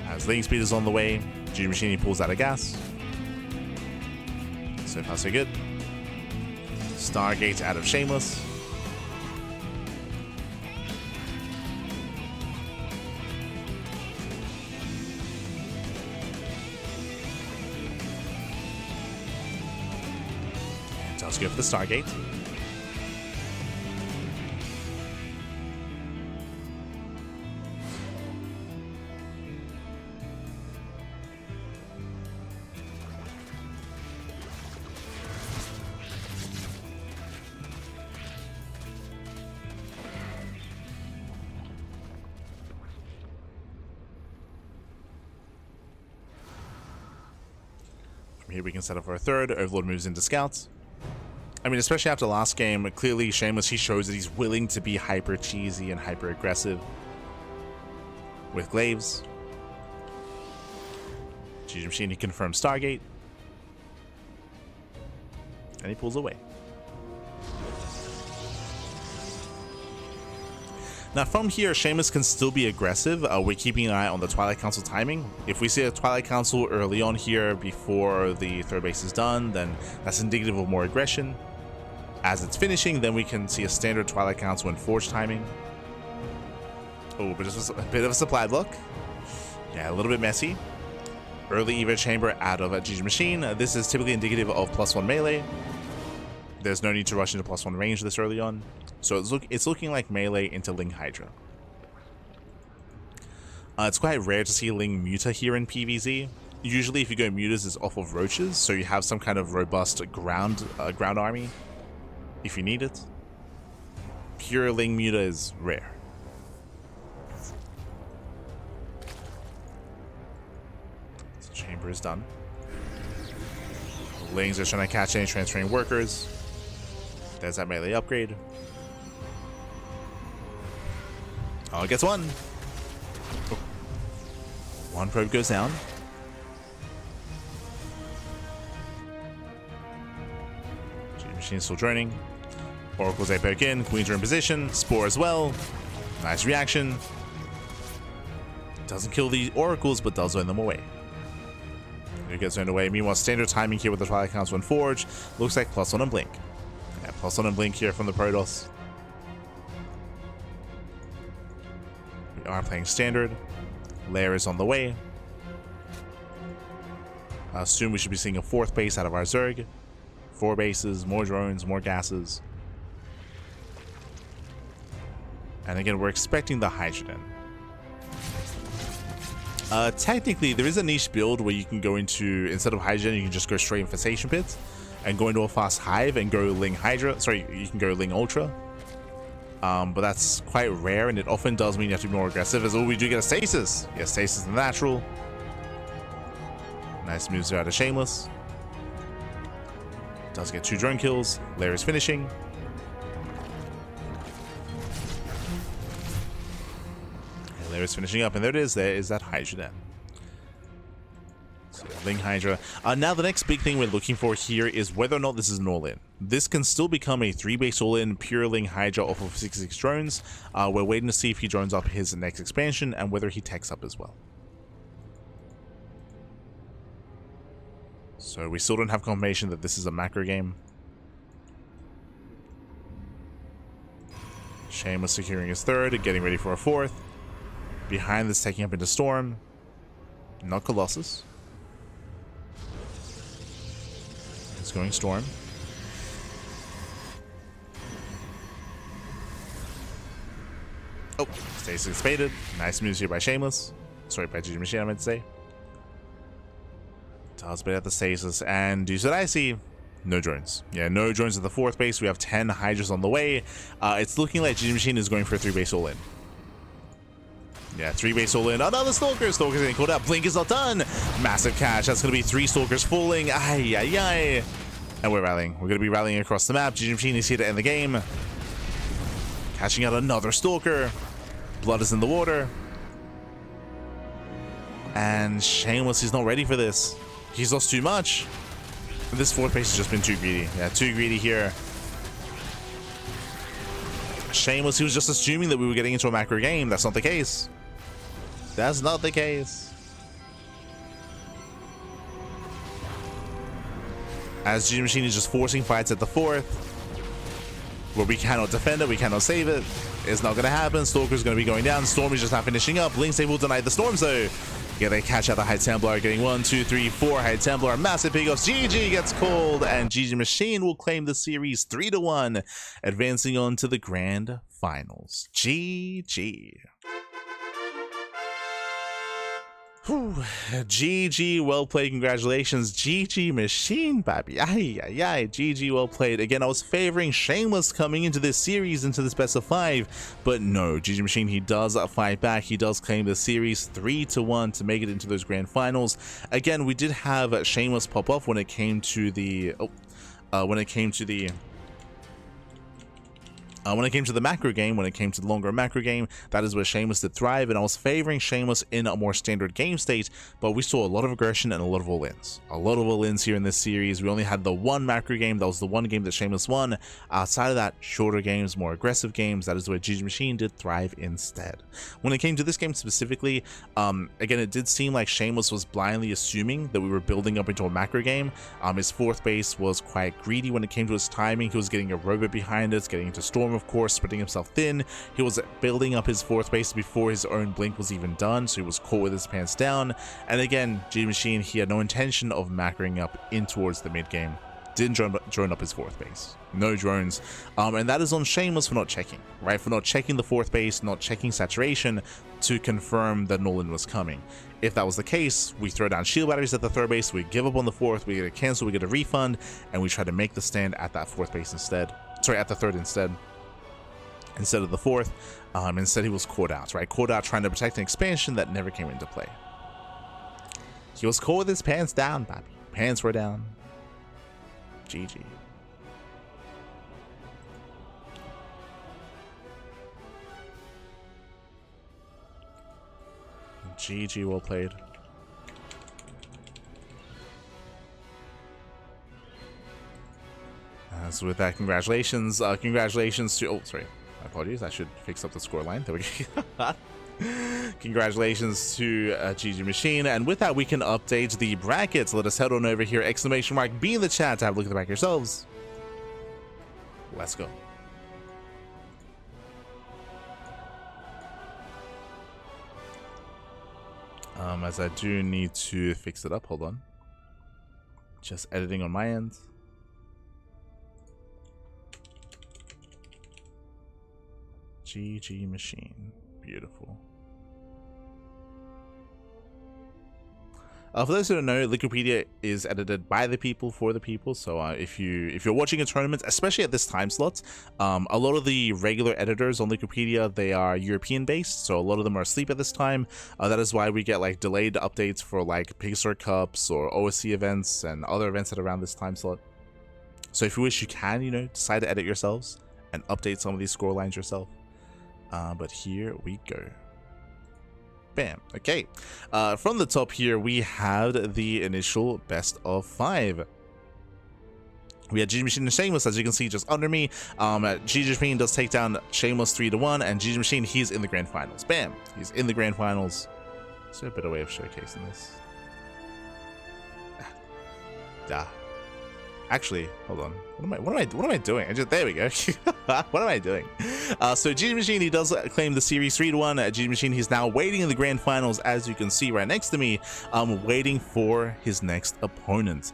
As Link Speed is on the way, GgMaChine pulls out of gas. So far so good. Stargate out of Shameless. Let's go for the Stargate. Here we can set up for a third. Overlord moves into scouts. I mean, especially after last game, clearly Shameless, he shows that he's willing to be hyper cheesy and hyper aggressive with glaives. GgMaChine, he confirms Stargate. And he pulls away. Now from here, Shameless can still be aggressive. We're keeping an eye on the Twilight Council timing. If we see a Twilight Council early on here before the third base is done, then that's indicative of more aggression. As it's finishing, then we can see a standard Twilight Council and Forge timing. Oh, but just a bit of a supply block. Yeah, a little bit messy. Early Evo Chamber out of GgMaChine. This is typically indicative of +1 melee. There's no need to rush into +1 range this early on. So it's looking like melee into Ling Hydra. It's quite rare to see Ling Muta here in PvZ. Usually if you go Mutas, it's off of Roaches, so you have some kind of robust ground army if you need it. Pure Ling Muta is rare. So chamber is done. Lings are trying to catch any transferring workers. There's that melee upgrade. Oh, gets one. Oh. One probe goes down. GgMaChine still droning. Oracles they poke in. Queens are in position. Spore as well. Nice reaction. Doesn't kill the Oracles, but does zone them away. It gets zoned away. Meanwhile, standard timing here with the Twilight Council and Forge. Looks like +1 and Blink. Yeah, +1 and Blink here from the Protoss. We are playing standard. Lair is on the way. Soon we should be seeing a 4th base out of our Zerg. 4 bases, more drones, more gases. And again, we're expecting the Hydrogen. Technically, there is a niche build where you can go into, instead of Hydrogen, you can just go straight Infestation Pit and go into a fast Hive and go Ling Hydra. Sorry, you can go Ling Ultra. But that's quite rare, and it often does mean you have to be more aggressive, as we do get a Stasis. Yeah, Stasis is natural. Nice moves out of Shameless. Does get 2 drone kills. Lair is finishing. And Lair is finishing up, and there it is. There is that Hydra then. So Ling Hydra. Now the next big thing we're looking for here is whether or not this is an all-in. This can still become a 3-base all-in pure Ling Hydra off of 66 drones. We're waiting to see if he drones up his next expansion and whether he techs up as well. So we still don't have confirmation that this is a macro game. Shameless securing his 3rd, getting ready for a 4th. Behind this, taking up into Storm. Not Colossus. It's going Storm. Oh, Stasis faded. Nice moves here by Shameless. Sorry, by GgMaChine, I meant to say. Does bit at the Stasis, and do you see what I see? No drones. Yeah, no drones at the 4th base. We have 10 Hydras on the way. It's looking like GgMaChine is going for a 3-base all-in. Yeah, 3-base all-in. Another Stalker. Stalker's getting called out. Blink is not done. Massive catch. That's going to be 3 Stalkers falling. Ay, ay, ay. And we're rallying. We're going to be rallying across the map. GgMaChine is here to end the game. Catching out another Stalker. Blood is in the water. And Shameless is not ready for this. He's lost too much. This 4th base has just been too greedy. Yeah, too greedy here. Shameless, he was just assuming that we were getting into a macro game. That's not the case. That's not the case. As GgMaChine is just forcing fights at the 4th. Where we cannot defend it, we cannot save it. It's not going to happen. Stalker's going to be going down. Storm is just not finishing up. Link's able to deny the Storm, so yeah, they catch out the High Templar, getting 1, 2, 3, 4 High Templar. Massive pickoffs. GG gets called, and GgMaChine will claim the series 3-1, advancing on to the grand finals. GG. Whew. GG, well played, congratulations. GgMaChine, baby. Ay, ay, ay. GG, well played. Again, I was favoring Shameless coming into this series, into this best of 5, but no, GgMaChine, he does fight back. He does claim the series 3-1 to make it into those grand finals. Again, we did have Shameless pop off when it came to the when it came to the macro game, when it came to the longer macro game, that is where Shameless did thrive, and I was favoring Shameless in a more standard game state, but we saw a lot of aggression and a lot of all-ins. A lot of all-ins here in this series. We only had the one macro game, that was the one game that Shameless won. Outside of that, shorter games, more aggressive games, that is where GgMaChine did thrive instead. When it came to this game specifically, again, it did seem like Shameless was blindly assuming that we were building up into a macro game. His fourth base was quite greedy when it came to his timing. He was getting a robot behind us, getting into Storm, of course, spreading himself thin. He was building up his fourth base before his own blink was even done, so he was caught with his pants down. And again, GgMaChine, he had no intention of macroing up in towards the mid game. Didn't drone up his fourth base. No drones. And that is on Shameless for not checking, right? For not checking the fourth base, not checking saturation to confirm that Nolan was coming. If that was the case, we throw down shield batteries at the third base, we give up on the fourth, we get a cancel, we get a refund, and we try to make the stand at that fourth base instead. Sorry, at the third instead of the fourth. Instead, he was caught out, right? Caught out trying to protect an expansion that never came into play. He was caught with his pants down, baby. Pants were down. GG. GG, well played. So with that, congratulations. Congratulations to... Oh, sorry. My apologies. I should fix up the scoreline. There we go. Congratulations to GgMaChine. And with that, we can update the brackets. Let us head on over here. Exclamation mark. Be in the chat to have a look at the back yourselves. Let's go. As I do need to fix it up. Hold on. Just editing on my end. GgMaChine. Beautiful. For those who don't know, Wikipedia is edited by the people for the people. So if you're watching a tournament, especially at this time slot, a lot of the regular editors on Wikipedia, they are European based, so a lot of them are asleep at this time. That is why we get like delayed updates for like Pigstar Cups or OSC events and other events that are around this time slot. So if you wish, you can, you know, decide to edit yourselves and update some of these score lines yourself. But here we go. Bam. Okay. From the top here, we have the initial best of 5. We had GgMaChine and Shameless, as you can see just under me. GgMaChine does take down Shameless 3-1, and GgMaChine, he's in the grand finals. Bam. He's in the grand finals. Is there a better way of showcasing this? Actually, hold on. What am I doing? There we go. What am I doing? So GgMaChine, he does claim the series 3-1. GgMaChine, he's now waiting in the grand finals, as you can see right next to me, waiting for his next opponent.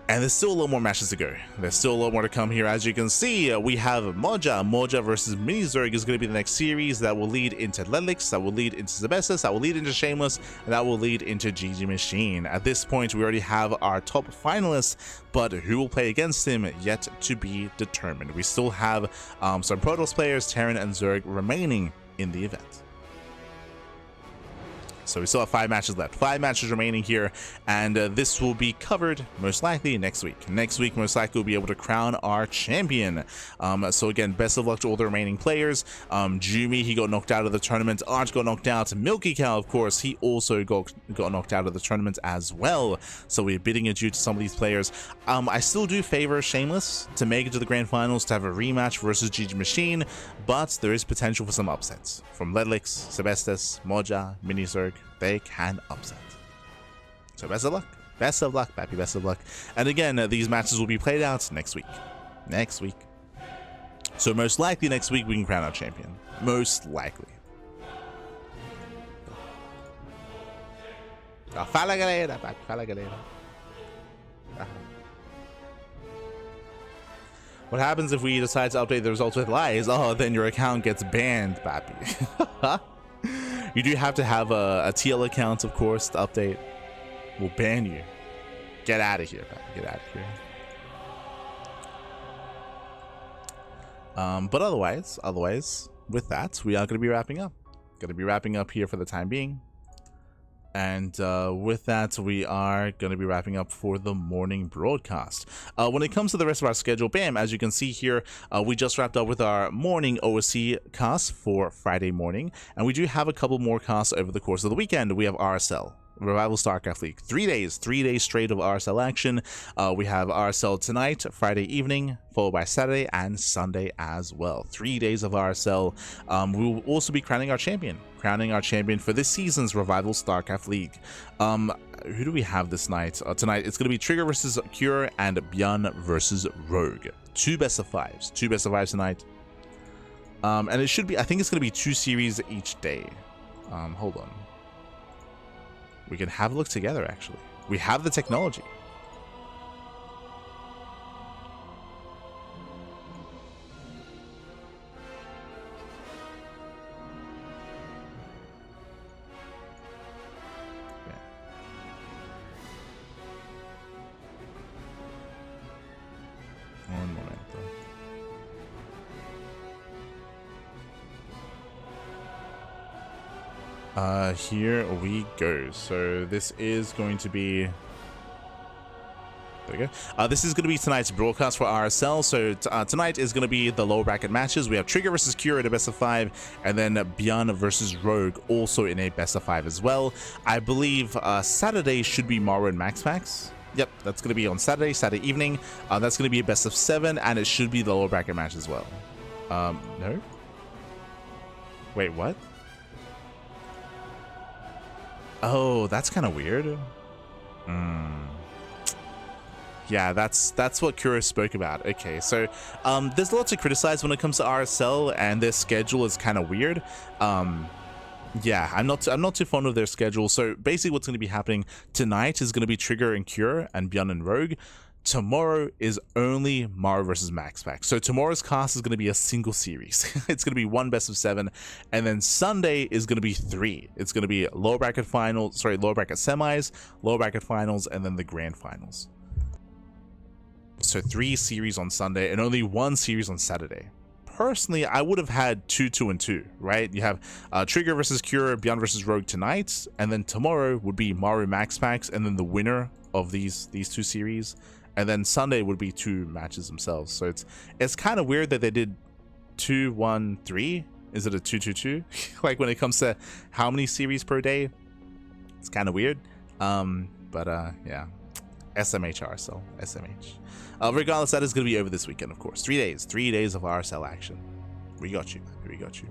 And there's still a lot more matches to go. There's still a lot more to come here. As you can see, we have Moja versus MiniZerg is going to be the next series that will lead into Ducklings, that will lead into Sebestos, that will lead into Shameless, and that will lead into GgMaChine. At this point, we already have our top finalists, but who will play against him yet to be determined. We still have some Protoss players, Terran and Zerg, remaining in the event. So we still have 5 matches left. 5 matches remaining here, and this will be covered most likely next week. Next week, most likely, we'll be able to crown our champion. So again, best of luck to all the remaining players. Jumi, he got knocked out of the tournament. Arch got knocked out. Milky Cow, of course, he also got knocked out of the tournament as well. So we're bidding adieu to some of these players. I still do favor Shameless to make it to the grand finals, to have a rematch versus GgMaChine, but there is potential for some upsets from Ducklings, Sebestos, Moja, MiniZerg. They can upset. So best of luck. Best of luck, Pappy. Best of luck. And again, these matches will be played out next week. Next week. So most likely next week we can crown our champion. Most likely. Fala galera, Pappy. Fala galera. What happens if we decide to update the results with lies? Oh, then your account gets banned, Pappy. You do have to have a TL account, of course, to update. We'll ban you. Get out of here, man. Get out of here. But otherwise, with that, we are going to be wrapping up. Going to be wrapping up here for the time being. And with that, we are going to be wrapping up for the morning broadcast. When it comes to the rest of our schedule, bam, as you can see here, we just wrapped up with our morning OSC cast for Friday morning. And we do have a couple more casts over the course of the weekend. We have RSL. Revival StarCraft League. 3 days straight of RSL action. We have RSL tonight, Friday evening, followed by Saturday and Sunday as well. 3 days of RSL. We will also be crowning our champion for this season's Revival StarCraft League. Who do we have this night? Tonight it's going to be Trigger versus Cure and Björn versus Rogue. Two best of fives tonight. And it should be, I think it's going to be 2 series each day. Hold on. We can have a look together, actually. We have the technology. Okay. One moment, though. Here we go. So this is going to be, there we go. This is going to be tonight's broadcast for RSL. So tonight is going to be the lower bracket matches. We have Trigger versus Cure in a best of 5, and then Björn versus Rogue also in a best of 5 as well. I believe Saturday should be Maro and Max. Yep, that's going to be on Saturday evening. That's going to be a best of 7, and it should be the lower bracket match as well. No? Wait, what? Oh, that's kind of weird. Yeah, that's what Kura spoke about. Okay, so there's a lot to criticize when it comes to RSL, and their schedule is kind of weird. Yeah, I'm not too fond of their schedule. So basically, what's going to be happening tonight is going to be Trigger and Cure and Björn and Rogue. Tomorrow is only Maro versus Max. So tomorrow's cast is going to be a single series. It's going to be 1 best of 7, and then Sunday is going to be 3. It's going to be lower bracket semis, lower bracket finals, and then the grand finals. So 3 series on Sunday and only 1 series on Saturday. Personally, I would have had 2, 2, and 2, right? You have Trigger versus Cure, Björn versus Rogue tonight, and then tomorrow would be Maro Max, and then the winner of these 2 series. And then Sunday would be 2 matches themselves. So it's kind of weird that they did 2, 1, 3. Is it a 2, 2, 2? Like when it comes to how many series per day, it's kind of weird. Yeah, SMH RSL, SMH. Regardless, that is going to be over this weekend, of course. 3 days of RSL action. We got you, man. We got you.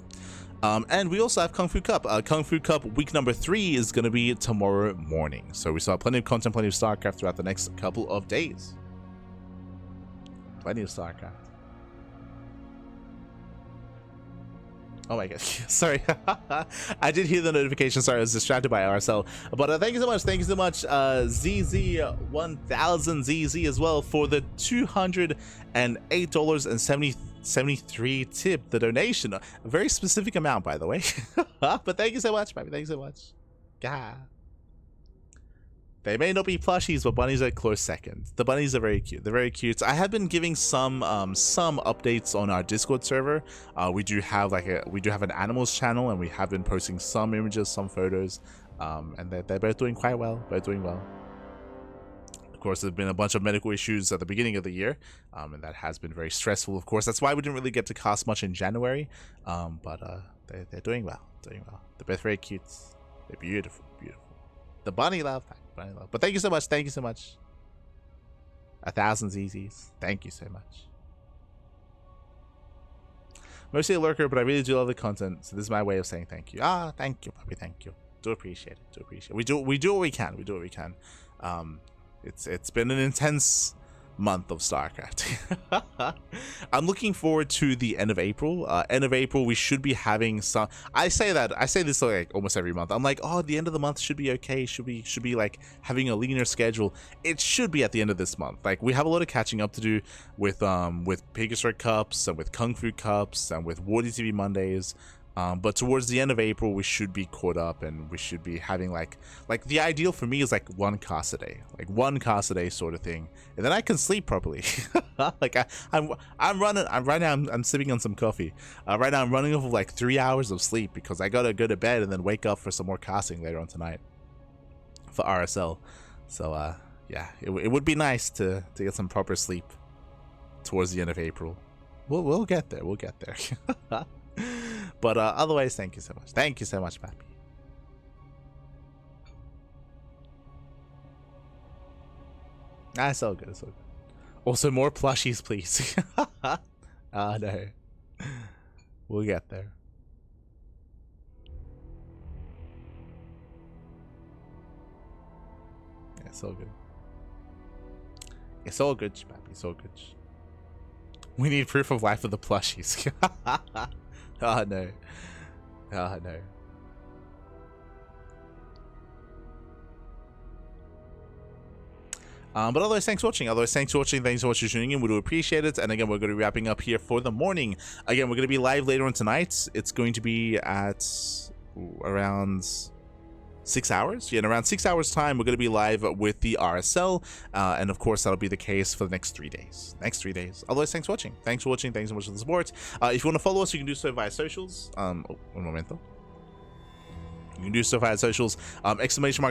And we also have Kung Fu Cup. Kung Fu Cup week number 3 is going to be tomorrow morning. So we saw plenty of content, plenty of StarCraft throughout the next couple of days. Plenty of StarCraft. Oh my god, sorry. I did hear the notification. Sorry, I was distracted by RSL. But thank you so much. Thank you so much, ZZ1000ZZ as well for the $208.73 tip, the donation. A very specific amount, by the way. But thank you so much, baby. Thank you so much. God. They may not be plushies, but bunnies are close second. The bunnies are very cute. They're very cute. I have been giving some updates on our Discord server. We do have an animals channel, and we have been posting some images, some photos, and they're both doing quite well. Both doing well. Of course, there's been a bunch of medical issues at the beginning of the year, and that has been very stressful. Of course, that's why we didn't really get to cast much in January. But they're doing well. Doing well. They're both very cute. They're beautiful, beautiful. The bunny love. But thank you so much. Thank you so much. 1,000 ZZs. Thank you so much. Mostly a lurker, but I really do love the content. So this is my way of saying thank you. Thank you, puppy. Thank you. Do appreciate it. Do appreciate it. We do what we can. We do what we can. It's been an intense month of StarCraft. I'm looking forward to the end of April. End of April, we should be having some. I say this like almost every month. I'm like, oh, the end of the month should be okay. Should be like having a leaner schedule. It should be at the end of this month. Like we have a lot of catching up to do with Pegasus Cups and with Kung Fu Cups and with Wardy TV Mondays. But towards the end of April, we should be caught up, and we should be having like the ideal for me is like one cast a day, like one cast a day sort of thing, and then I can sleep properly. Like I'm running. Right now I'm sipping on some coffee. Right now I'm running off of like 3 hours of sleep because I gotta go to bed and then wake up for some more casting later on tonight for RSL. So yeah, it would be nice to get some proper sleep towards the end of April. We'll get there. We'll get there. But otherwise, thank you so much. Thank you so much, Pappy. It's all good. It's all good. Also, more plushies, please. No. We'll get there. Yeah, it's all good. It's all good, Pappy. It's all good. We need proof of life of the plushies. Oh no. Oh no. But otherwise, thanks for watching. Thanks for tuning in. We do appreciate it. And again, we're going to be wrapping up here for the morning. Again, we're going to be live later on tonight. It's going to be at around 6 hours. Yeah, in around 6 hours time, we're going to be live with the RSL. And of course, that'll be the case for the next 3 days. Otherwise, thanks for watching. Thanks so much for the support. If you want to follow us, you can do so via socials. Un momento. You can do so via socials,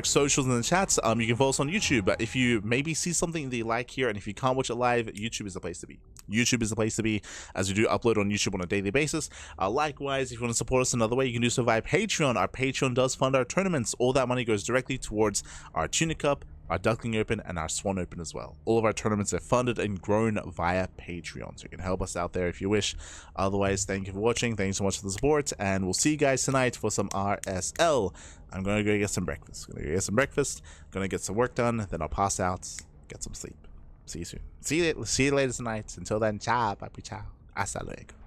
!socials in the chats. You can follow us on YouTube. If you maybe see something that you like here, and if you can't watch it live, YouTube is the place to be. YouTube is the place to be, as we do upload on YouTube on a daily basis. Likewise, if you want to support us another way, you can do so via Patreon. Our Patreon does fund our tournaments. All that money goes directly towards our Tuna Cup, our Duckling Open, and our Swan Open as well. All of our tournaments are funded and grown via Patreon, so you can help us out there if you wish. Otherwise, thank you for watching. Thank you so much for the support, and we'll see you guys tonight for some RSL. I'm gonna go get some breakfast. Gonna get some work done, then I'll pass out, get some sleep. See you soon. See you later tonight. Until then, ciao, papi, ciao. Hasta luego.